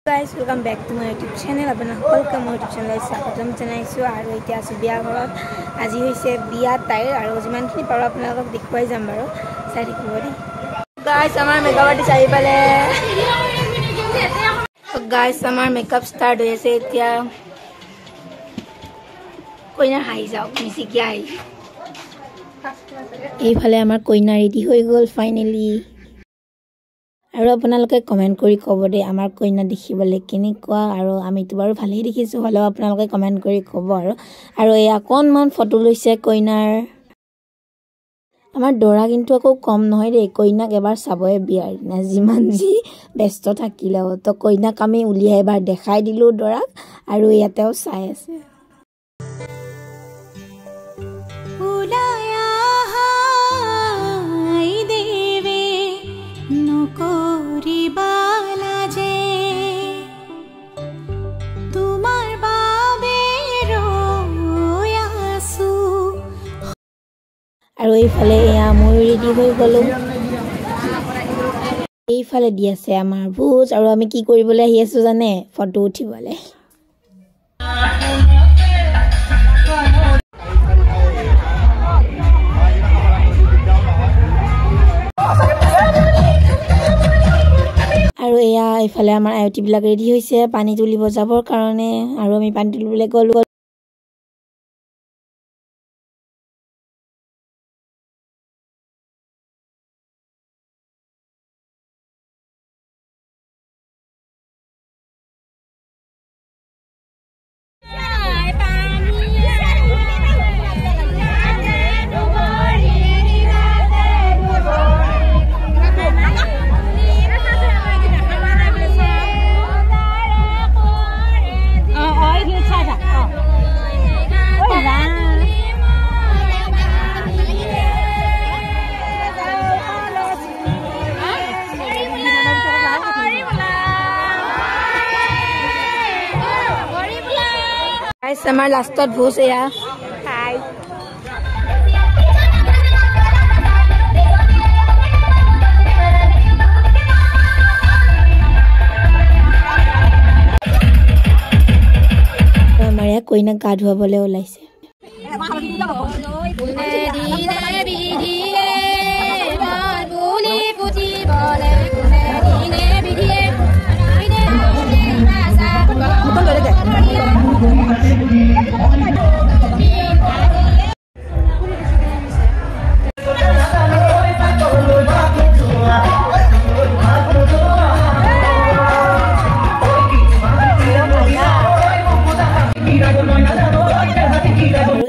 Guys, welcome back to my YouTube channel. Apna welcome my YouTube channel স্বাগতম জনাইছো আৰু এতিয়া আছো বিয়া ঘৰত আজি হৈছে বিয়া তাইৰ আৰু যিমানখিনি পাৰো আপোনালোকক দেখুৱাই যাম বাৰু চাই থাকিব দেই guys আমাৰ মেকআপ আৰ্টিষ্ট আহি পালে guys আমাৰ মেকআপ ষ্টাৰ্ট হৈছে এতিয়া কইনা হাই যাও মিছিকি আহি এইফালে আমাৰ কইনা ৰেডি হৈ গল ফাইনালি আৰু আপোনালোকে কমেন্ট কৰি ক'ব দে আমাৰ কইনা দেখিবলৈ কেনেকুৱা আৰু আমিতো বাৰু ভালেই দেখিছো হলো আপোনালোকে কমেন্ট কৰি ক'ব আৰু এই অকনমান ফটো লৈছে কইনাৰ আমাৰ দৰা কিন্তু আকৌ কম নহয় ৰে কইনাক এবাৰ চাবয়ে বিয়াৰ না যিমান যি ব্যস্ত থাকিলেও তো কইনাক আমি উলিয়াই এবাৰ দেখাই দিলো দৰাক আৰু ইয়াতেও চাই আছে আৰু এইফালে মই ৰেডি হৈ গলো এইফালে দি আছে আমাৰ ভোজ আৰু আমি কি কৰিবলৈ আহি আছো জানে ফটো উঠিবলৈ আৰু এইফালে আমাৰ আয়তি বিলাক ৰেডি হৈছে পানী তুলিব যাবৰ কাৰণে আৰু আমি পানী তুলিবলৈ গলো আমাৰ লাষ্টত ভোজ এয়া হাই আমাৰ কইনাক গা ধুৱাবলৈ ওলাইছে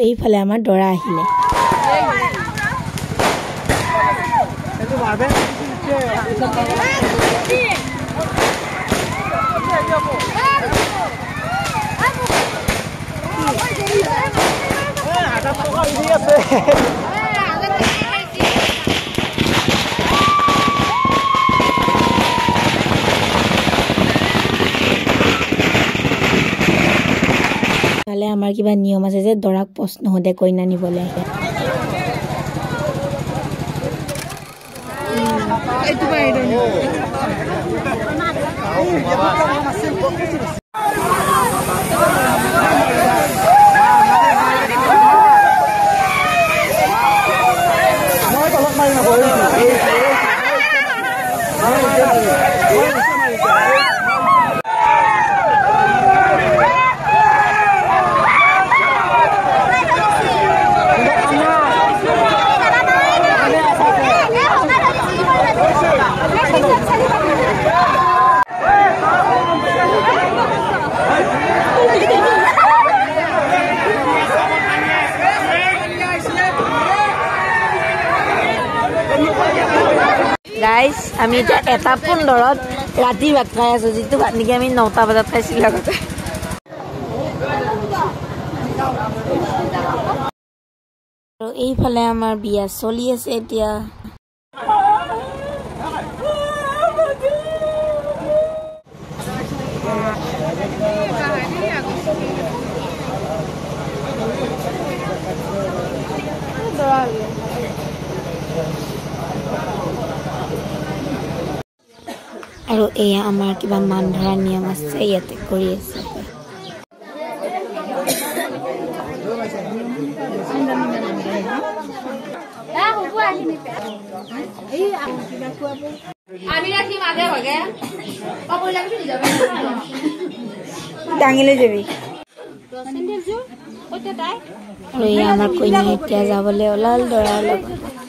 এইফালে আমাৰ দৰা আহিলে আমাৰ কিবা নিয়ম আছে যে দৰাক প্ৰশ্ন হতে কইনা নিবলৈ আহে এইটো বাইৰে গাইস আমি এটা 15ত ৰাতি ভাত খাই আছো যেটো ভাত নেকি আমি 9টা বজাত খাইছিল আগতে আৰু এইফালে আমাৰ বিয়া চলি আছে এতিয়া আৰু এয়া আমাৰ কিবা মান ধৰা নিয়ম আছে ইয়াতে কৰি আছে ডাঙিলে যাবি আৰু এয়া আমাৰ কইনা এতিয়া যাবলৈ ওলাল দৰাৰ লগত